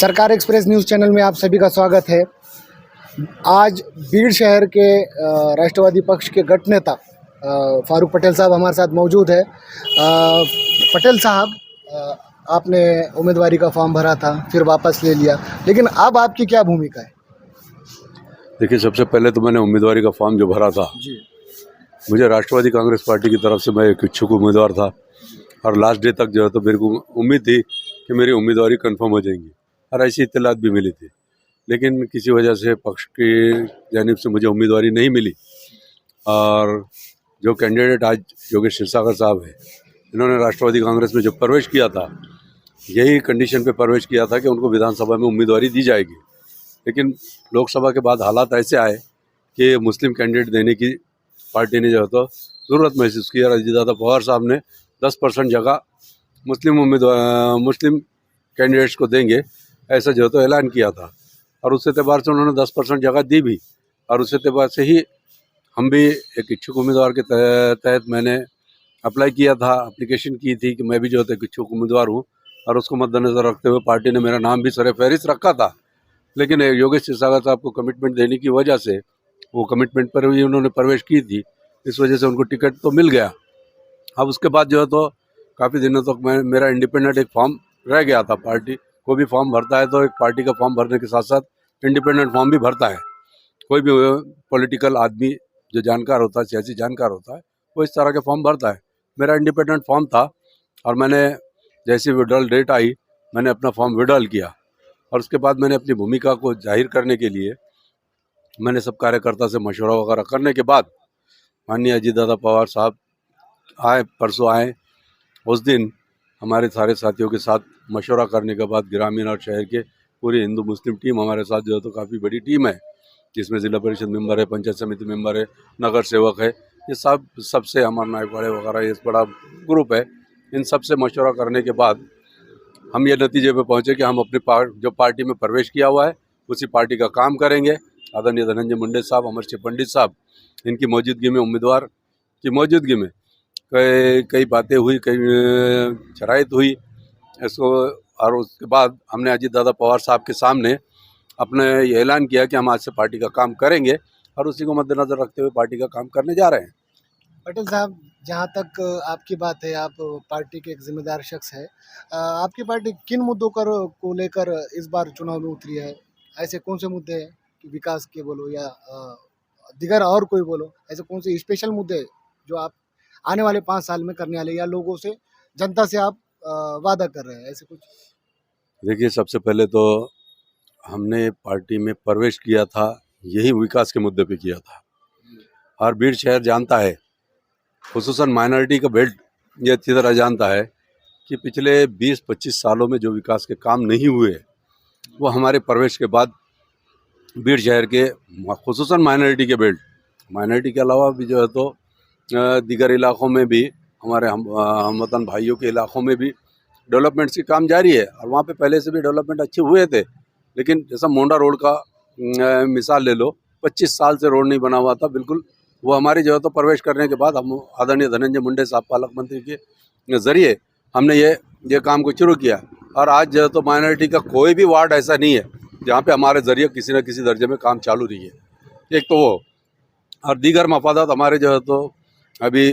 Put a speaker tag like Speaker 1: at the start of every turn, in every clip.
Speaker 1: सरकार express news channel में आप सभी का स्वागत है। आज बीड़ शहर के राष्ट्रवादी पक्ष के गठ नेता फारूक पटेल साहब हमारे साथ मौजूद है। पटेल साहब, आपने उम्मीदवारी का फॉर्म भरा था, फिर वापस ले लिया, लेकिन अब आपकी क्या भूमिका है?
Speaker 2: देखिए, सबसे पहले तो मैंने उम्मीदवारी का फॉर्म जो भरा था
Speaker 1: जी,
Speaker 2: मुझे राष्ट्रवादी कांग्रेस पार्टी की तरफ से मैं एक इच्छुक उम्मीदवार था और लास्ट डे तक जो है तो मेरे को उम्मीद थी कि मेरी उम्मीदवारी कंफर्म हो जाएंगी और ऐसी इत्तलात भी मिली थी, लेकिन किसी वजह से पक्ष की जानिब से मुझे उम्मीदवारी नहीं मिली। और जो कैंडिडेट आज योगेश क्षीरसागर साहब है, इन्होंने राष्ट्रवादी कांग्रेस में जो प्रवेश किया था, यही कंडीशन पे प्रवेश किया था कि उनको विधानसभा में उम्मीदवारी दी जाएगी, लेकिन लोकसभा के बाद हालात ऐसे आए कि मुस्लिम कैंडिडेट देने की पार्टी ने जो है तो ज़रूरत महसूस की और अजीतदादा पवार साहब ने 10% जगह मुस्लिम कैंडिडेट्स को देंगे ऐसा जो है तो ऐलान किया था और उस एतबार से उन्होंने 10% जगह दी भी। और उस एतबार से ही हम भी एक इच्छुक उम्मीदवार के तहत मैंने अप्लाई किया था, एप्लीकेशन की थी कि मैं भी जो है एक इच्छुक उम्मीदवार हूँ और उसको मद्देनज़र रखते हुए पार्टी ने मेरा नाम भी सरे फहरिस्त रखा था। लेकिन योगेश क्षीरसागर साहब को कमिटमेंट देने की वजह से वो कमिटमेंट पर भी उन्होंने प्रवेश की थी, इस वजह से उनको टिकट तो मिल गया। अब उसके बाद जो है तो काफ़ी दिनों तक मेरा इंडिपेंडेंट एक फॉर्म रह गया था। पार्टी कोई भी फॉर्म भरता है तो एक पार्टी का फॉर्म भरने के साथ साथ इंडिपेंडेंट फॉर्म भी भरता है। कोई भी पॉलिटिकल आदमी जो जानकार होता है, सियासी जानकार होता है, वो इस तरह के फॉर्म भरता है। मेरा इंडिपेंडेंट फॉर्म था और मैंने जैसी विड्रॉल डेट आई मैंने अपना फॉर्म विड्रॉल किया और उसके बाद मैंने अपनी भूमिका को जाहिर करने के लिए मैंने सब कार्यकर्ता से मशवरा वगैरह करने के बाद माननीय अजीतदादा पवार साहब परसों आए। उस दिन हमारे सारे साथियों के साथ मशवरा करने के बाद ग्रामीण और शहर के पूरी हिंदू मुस्लिम टीम हमारे साथ जो है तो काफ़ी बड़ी टीम है, जिसमें जिला परिषद मेंबर है, पंचायत समिति मेंबर है, नगर सेवक है, ये सबसे अमर नायकवाड़े वगैरह ये बड़ा ग्रुप है। इन सब से मशवरा करने के बाद हम ये नतीजे पे पहुँचे कि हम अपनी जो पार्टी में प्रवेश किया हुआ है उसी पार्टी का काम करेंगे। आदरणीय धनंजय मुंडे साहब, अमर सिंह पंडित साहब, इनकी मौजूदगी में, उम्मीदवार की मौजूदगी में कई बातें हुई, कई शराइत हुई इसको। और उसके बाद हमने अजीतदादा पवार साहब के सामने अपने ये ऐलान किया कि हम आज से पार्टी का काम करेंगे और उसी को मद्देनज़र रखते हुए पार्टी का काम करने जा रहे हैं।
Speaker 1: पटेल साहब, जहाँ तक आपकी बात है, आप पार्टी के एक जिम्मेदार शख्स है। आपकी पार्टी किन मुद्दों को लेकर इस बार चुनाव में उतरी है? ऐसे कौन से मुद्दे हैं कि विकास के बोलो या दिगर और कोई बोलो, ऐसे कौन से स्पेशल मुद्दे हैं जो आप आने वाले 5 साल में करने वाले या लोगों से, जनता से आप वादा कर रहे हैं, ऐसे कुछ?
Speaker 2: देखिए, सबसे पहले तो हमने पार्टी में प्रवेश किया था यही विकास के मुद्दे पे किया था और बीड़ शहर जानता है, खुसूसन माइनॉरिटी का बेल्ट ये अच्छी तरह जानता है कि पिछले 20-25 सालों में जो विकास के काम नहीं हुए वो हमारे प्रवेश के बाद बीड़ शहर के खुसूसन माइनॉरिटी के बेल्ट, माइनॉरिटी के अलावा भी जो है तो दीगर इलाकों में भी हमारे हमवतन भाइयों के इलाकों में भी डेवलपमेंट्स की काम जारी है और वहाँ पे पहले से भी डेवलपमेंट अच्छे हुए थे। लेकिन जैसा मोंडा रोड का मिसाल ले लो, 25 साल से रोड नहीं बना हुआ था बिल्कुल। वो हमारी जो है तो प्रवेश करने के बाद हम आदरणीय धनंजय मुंडे साहब पालक मंत्री के ज़रिए हमने ये काम को शुरू किया और आज जो है तो माइनॉरिटी का कोई भी वार्ड ऐसा नहीं है जहाँ पे हमारे ज़रिए किसी न किसी दर्जे में काम चालू रही है। एक तो वो और दीगर मफादात हमारे जो है तो अभी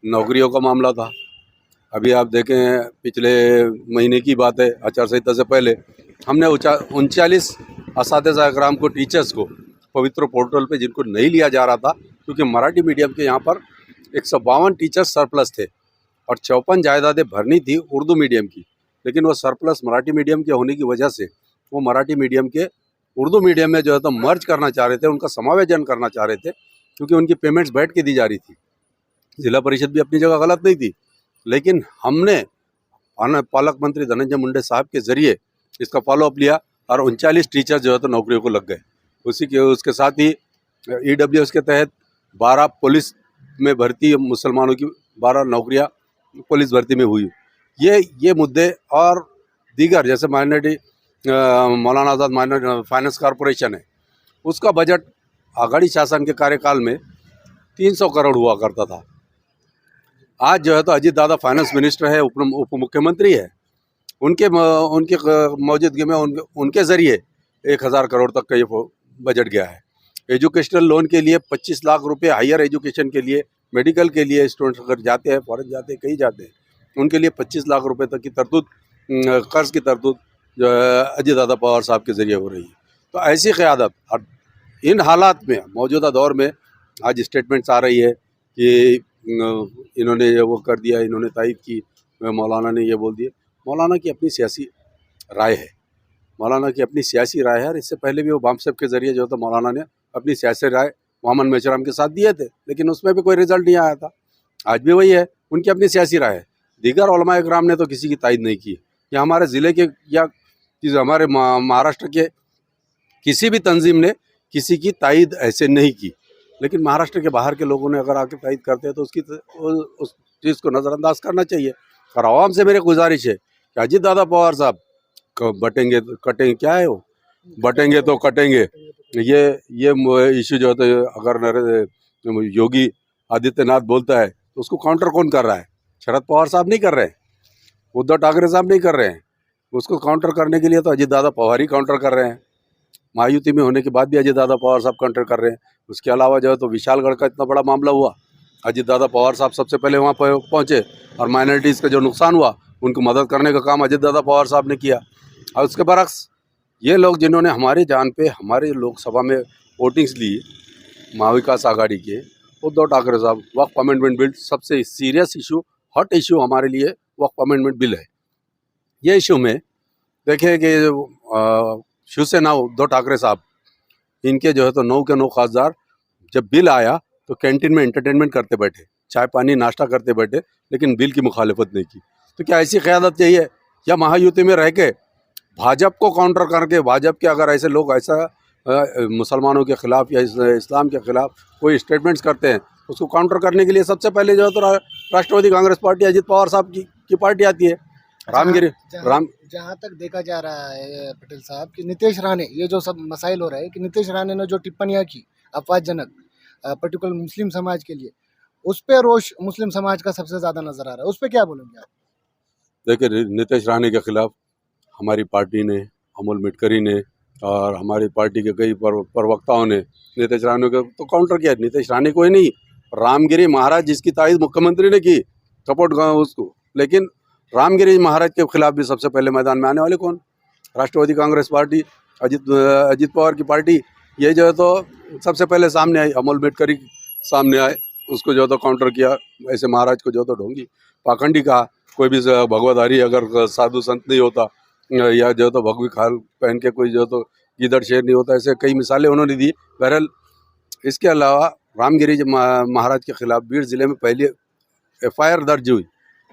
Speaker 2: नौकरियों का मामला था। अभी आप देखें, पिछले महीने की बात है, आचार संहिता से पहले हमने 39 असातिज़ा इकराम को, टीचर्स को पवित्र पोर्टल पे जिनको नहीं लिया जा रहा था क्योंकि मराठी मीडियम के यहाँ पर 152 टीचर्स सरप्लस थे और 54 जायदादें भरनी थी उर्दू मीडियम की, लेकिन वो सरप्लस मराठी मीडियम के होने की वजह से वो मराठी मीडियम के उर्दू मीडियम में जो है तो मर्ज करना चाह रहे थे, उनका समावेशन करना चाह रहे थे क्योंकि उनकी पेमेंट्स बैठ के दी जा रही थी। जिला परिषद भी अपनी जगह गलत नहीं थी, लेकिन हमने पालक मंत्री धनंजय मुंडे साहब के ज़रिए इसका फॉलोअप लिया और 39 टीचर जो है तो नौकरियों को लग गए। उसके साथ ही EWS के तहत 12 पुलिस में भर्ती, मुसलमानों की 12 नौकरियां पुलिस भर्ती में हुई। ये मुद्दे और दीगर जैसे माइनॉरिटी मौलाना आज़ाद माइनॉरिटी फाइनेंस कॉरपोरेशन है, उसका बजट आघाड़ी शासन के कार्यकाल में 300 करोड़ हुआ करता था। आज जो है तो अजीत दादा फाइनेंस मिनिस्टर है, उप मुख्यमंत्री है उनके मौजूदगी में उनके ज़रिए 1000 करोड़ तक का ये बजट गया है। एजुकेशनल लोन के लिए 25 लाख रुपए, हायर एजुकेशन के लिए, मेडिकल के लिए स्टूडेंट्स अगर जाते हैं, फॉरेन जाते हैं, कहीं जाते हैं, उनके लिए 25 लाख रुपए तक की तरतूद, कर्ज की तरतूद जो है अजीत दादा पवार साहब के ज़रिए हो रही है। तो ऐसी क़यादत, और इन हालात में, मौजूदा दौर में आज स्टेटमेंट्स आ रही है कि इन्होंने ये वो कर दिया, इन्होंने तायद की, मौलाना ने ये बोल दिया। मौलाना की अपनी सियासी राय है, मौलाना की अपनी सियासी राय है, और इससे पहले भी वो बामसेब के ज़रिए जो था मौलाना ने अपनी सियासी राय मोहम्मद मेचराम के साथ दिए थे, लेकिन उसमें भी कोई रिजल्ट नहीं आया था। आज भी वही है, उनकी अपनी सियासी राय है। दीगर उलमा इकराम ने तो किसी की तायद नहीं की, या हमारे ज़िले के या हमारे महाराष्ट्र के किसी भी तंजीम ने किसी की तायद ऐसे नहीं की। लेकिन महाराष्ट्र के बाहर के लोगों ने अगर आके तायद करते हैं तो उस चीज़ को नज़रअंदाज करना चाहिए। और आवाम से मेरी गुजारिश है कि अजीत दादा पवार साहब बटेंगे तो कटेंगे, क्या है वो, बटेंगे तो कटेंगे, ये इशू जो है, अगर योगी आदित्यनाथ बोलता है तो उसको काउंटर कौन कर रहा है? शरद पवार साहब नहीं कर रहे हैं, उद्धव ठाकरे साहब नहीं कर रहे हैं। उसको काउंटर करने के लिए तो अजीत दादा पवार ही काउंटर कर रहे हैं। महायुति में होने के बाद भी अजीत दादा पवार साहब काउंटर कर रहे हैं। उसके अलावा जो है तो विशालगढ़ का इतना बड़ा मामला हुआ, अजीत दादा पवार साहब सबसे पहले वहाँ पर पहुँचे, और माइनॉरिटीज़ का जो नुकसान हुआ उनको मदद करने का काम अजीत दादा पवार साहब ने किया। और उसके बरक्स ये लोग जिन्होंने हमारी जान पे हमारे लोकसभा में वोटिंग्स ली, महाविकास आघाड़ी के उद्धव ठाकरे साहब, वक्फ अमेंडमेंट बिल सबसे सीरियस इशू, हॉट इशू हमारे लिए वक्फ अमेंडमेंट बिल है। ये इशू में देखें कि शिवसेना उद्धव ठाकरे साहब, इनके जो है तो 9 के 9 खासदार, जब बिल आया तो कैंटीन में एंटरटेनमेंट करते बैठे, चाय पानी नाश्ता करते बैठे, लेकिन बिल की मुखालिफत नहीं की। तो क्या ऐसी क़यादत चाहिए? या महायुति में रह के भाजपा को काउंटर करके, भाजपा के अगर ऐसे लोग ऐसा मुसलमानों के ख़िलाफ़ या इस्लाम के ख़िलाफ़ कोई स्टेटमेंट्स करते हैं, उसको काउंटर करने के लिए सबसे पहले जो है तो राष्ट्रवादी कांग्रेस पार्टी, अजीत पवार साहब की पार्टी आती है। रामगिरी
Speaker 1: जहाँ तक देखा जा रहा है पटेल साहब कि नीतीश राणे, ये जो सब मसाइल हो रहा है कि नीतीश राणे ने जो टिप्पणियाँ की अपवादजनक पर्टिकुलर मुस्लिम समाज के लिए, उस पर रोष मुस्लिम समाज का सबसे ज़्यादा नज़र आ रहा है। उस पर क्या बोलेंगे आप?
Speaker 2: देखिए, नीतीश राणे के खिलाफ हमारी पार्टी ने, अमोल मिटकरी ने और हमारी पार्टी के कई प्रवक्ताओं ने नीतीश राणे को तो काउंटर किया। नीतीश राणे को ही नहीं, रामगिरी महाराज जिसकी तारीफ मुख्यमंत्री ने की, सपोर्ट उसको, लेकिन रामगिरी महाराज के खिलाफ भी सबसे पहले मैदान में आने वाले कौन? राष्ट्रवादी कांग्रेस पार्टी, अजीत पवार की पार्टी। ये जो है तो सबसे पहले सामने आई, अमोल मिटकरी सामने आए, उसको जो है तो काउंटर किया। ऐसे महाराज को जो है तो ढोंगी पाखंडी कहा। कोई भी भगवधारी अगर साधु संत नहीं होता, या जो है तो भगवी खाल पहन के कोई जो है तो गीदड़ शेर नहीं होता, ऐसे कई मिसालें उन्होंने दी। बहरहाल, इसके अलावा रामगिरी महाराज के खिलाफ बीड़ ज़िले में पहले FIR दर्ज हुई।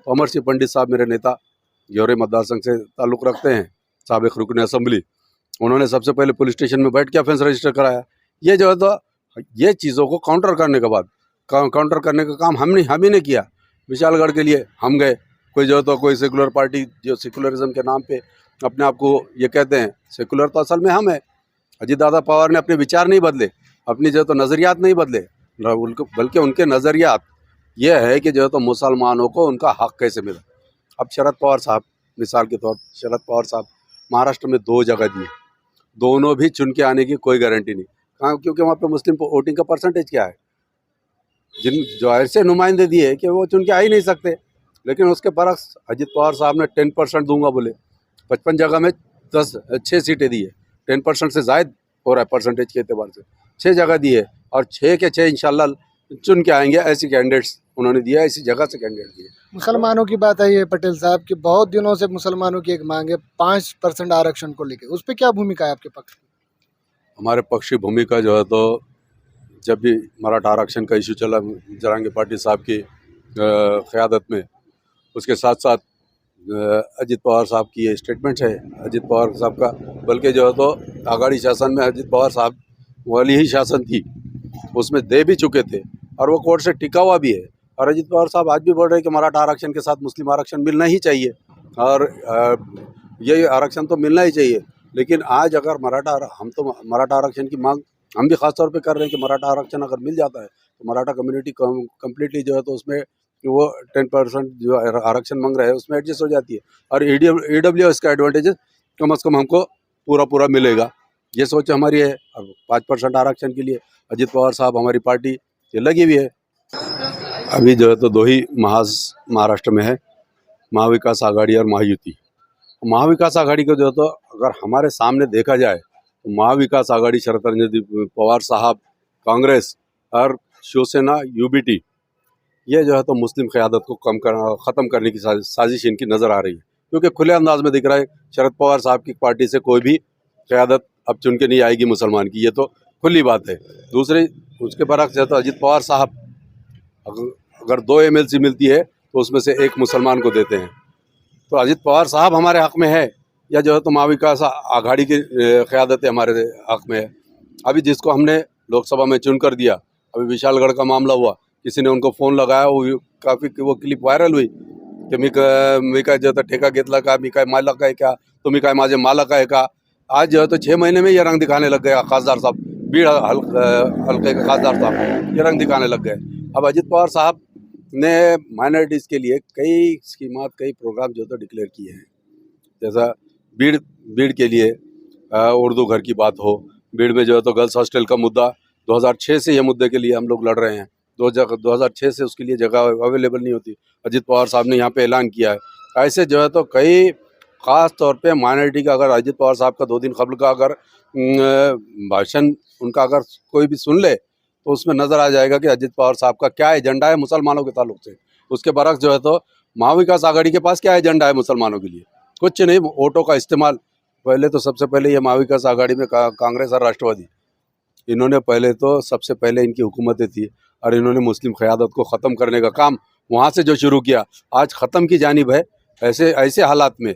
Speaker 2: अमर सिंह पंडित साहब मेरे नेता, ग्योरे मतदार संघ से ताल्लुक़ रखते हैं, साबिक़ रुकन असेंबली, उन्होंने सबसे पहले पुलिस स्टेशन में बैठ के ऑफेंस रजिस्टर कराया। ये जो है तो ये चीज़ों को काउंटर करने के बाद, काउंटर करने का काम हम ही ने किया। विशालगढ़ के लिए हम गए, कोई जो है तो कोई सेकुलर पार्टी जो सेकुलरिज्म के नाम पे अपने आप को ये कहते हैं, सेकुलर तो असल में हम हैं। अजीत दादा पवार ने अपने विचार नहीं बदले, अपनी जो है तो नज़रियात नहीं बदले, बल्कि उनके नज़रियात ये है कि जो है तो मुसलमानों को उनका हक़ कैसे मिला। अब शरद पवार साहब, मिसाल के तौर पर शरद पवार साहब महाराष्ट्र में 2 जगह दिए, दोनों भी चुन के आने की कोई गारंटी नहीं। कहाँ? क्योंकि वहाँ पे मुस्लिम वोटिंग का परसेंटेज क्या है, जिन जो ऐसे नुमाइंदे दिए कि वो चुन के आ ही नहीं सकते। लेकिन उसके बरक्स अजीत पवार साहब ने 10% दूंगा बोले, 55 जगह में 6 सीटें दी है। 10% से ज़ायद हो रहा है परसेंटेज के एतबार से, 6 जगह दी है, और 6 के 6 इंशाल्लाह चुन के आएंगे। ऐसी कैंडिडेट्स उन्होंने दिया, ऐसी जगह से कैंडिडेट दिए।
Speaker 1: मुसलमानों की बात आई है पटेल साहब कि बहुत दिनों से मुसलमानों की एक मांग है 5% आरक्षण को लेकर, उस पर क्या भूमिका है आपके पक्ष की?
Speaker 2: हमारे पक्ष की भूमिका जो है तो जब भी मराठा आरक्षण का इशू चला जरांगे पाटिल साहब की क़यादत में, उसके साथ साथ अजीत पवार साहब की ये स्टेटमेंट है अजीत पवार साहब का, बल्कि जो है तो आघाड़ी शासन में अजीत पवार साहब वाली ही शासन थी, उसमें दे भी चुके थे और वो कोर्ट से टिका हुआ भी है। और अजीत पवार साहब आज भी बोल रहे हैं कि मराठा आरक्षण के साथ मुस्लिम आरक्षण मिलना ही चाहिए, और ये आरक्षण तो मिलना ही चाहिए। लेकिन आज अगर हम तो मराठा आरक्षण की मांग हम भी ख़ास तौर पे कर रहे हैं कि मराठा आरक्षण अगर मिल जाता है तो मराठा कम्युनिटी कम्प्लीटली जो है तो उसमें वो 10% जो आरक्षण मांग रहे हैं उसमें एडजस्ट हो जाती है, और EWS का एडवांटेज कम से कम हमको पूरा मिलेगा, ये सोच हमारी है। अब 5% आरक्षण के लिए अजित पवार साहब हमारी पार्टी ये लगी हुई है। अभी जो है तो दो ही महाराष्ट्र में है, महाविकास आघाड़ी और महायुति। महाविकास आघाड़ी को जो है तो अगर हमारे सामने देखा जाए तो महाविकास आघाड़ी शरद पवार साहब, कांग्रेस और शिवसेना UBT, ये जो है तो मुस्लिम क़यादत को ख़त्म करने की साजिश इनकी नज़र आ रही है, क्योंकि खुले अंदाज में दिख रहा है शरद पवार साहब की पार्टी से कोई भी क़यादत अब चुन के नहीं आएगी मुसलमान की, ये तो खुली बात है। दूसरे उसके बरक्स है तो अजित पवार साहब अगर 2 MLC मिलती है तो उसमें से 1 मुसलमान को देते हैं, तो अजित पवार साहब हमारे हक़ में है या जो है तो महाविकास आघाड़ी की क़यादत हमारे हक़ में है। अभी जिसको हमने लोकसभा में चुन कर दिया, अभी विशालगढ़ का मामला हुआ, किसी ने उनको फ़ोन लगाया, वो काफ़ी वो क्लिप वायरल हुई की मी काय जो ठेका घेतला का, मी काय मालक आहे का, तुम्ही काय माझे मालक आहे का। आज जो है तो 6 महीने में ये रंग दिखाने लग गए खासदार साहब, बीड़ हल्के के खासदार साहब ये रंग दिखाने लग गए। अब अजित पवार साहब ने माइनॉरिटीज़ के लिए कई स्कीमात, कई प्रोग्राम जो तो डिक्लेयर किए हैं, जैसा बीड़ के लिए उर्दू घर की बात हो, बीड़ में जो है तो गर्ल्स हॉस्टल का मुद्दा 2006 से ये मुद्दे के लिए हम लोग लड़ रहे हैं, 2006 से उसके लिए जगह अवेलेबल नहीं होती, अजित पवार साहब ने यहाँ पे ऐलान किया है। ऐसे जो है तो कई ख़ास तौर पे माइनॉरिटी का, अगर अजित पवार साहब का 2 दिन कबल का अगर भाषण उनका अगर कोई भी सुन ले तो उसमें नज़र आ जाएगा कि अजित पवार साहब का क्या एजेंडा है मुसलमानों के ताल्लुक से। उसके बरक्स जो है तो महाविकास आघाड़ी के पास क्या एजेंडा है मुसलमानों के लिए, कुछ नहीं। वोटों का इस्तेमाल, पहले तो सबसे पहले ये महाविकास आघाड़ी में कांग्रेस और राष्ट्रवादी, इन्होंने पहले तो सबसे पहले इनकी हुकूमतें थी और इन्होंने मुस्लिम क़यादत को ख़त्म करने का काम वहाँ से जो शुरू किया, आज ख़त्म की जानिब है। ऐसे हालात में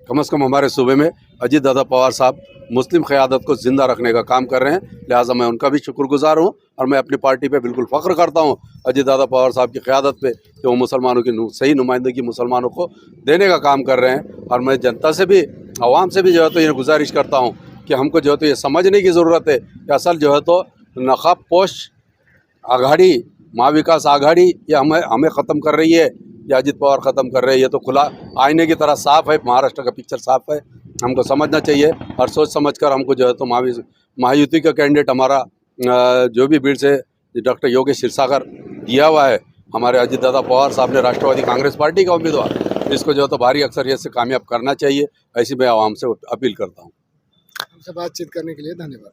Speaker 2: कम से कम हमारे सूबे में अजित दादा पवार साहब मुस्लिम क़यादत को ज़िंदा रखने का काम कर रहे हैं, लिहाजा मैं उनका भी शुक्रगुजार हूँ और मैं अपनी पार्टी पे बिल्कुल फ़ख्र करता हूँ अजित दादा पवार साहब की क़यादत पे कि वो मुसलमानों की सही नुमाइंदगी मुसलमानों को देने का काम कर रहे हैं। और मैं जनता से भी, आवाम से भी जो है तो ये गुजारिश करता हूँ कि हमको जो है तो ये समझने की ज़रूरत है कि असल जो है तो नक़ाब पोश आघाड़ी, महाविकास आघाड़ी ये हमें ख़त्म कर रही है या अजित पवार ख़त्म कर रहे हैं, ये तो खुला आईने की तरह साफ़ है, महाराष्ट्र का पिक्चर साफ़ है। हमको समझना चाहिए और सोच समझकर हमको जो है तो महायुति का कैंडिडेट हमारा जो भी बीड़ से डॉक्टर योगेश क्षीरसागर दिया हुआ है, हमारे अजित दादा पवार साहब ने राष्ट्रवादी कांग्रेस पार्टी का उम्मीदवार, इसको जो है तो भारी अक्सरियत से कामयाब करना चाहिए, ऐसी मैं आवाम से अपील करता हूँ।
Speaker 1: हमसे बातचीत करने के लिए धन्यवाद।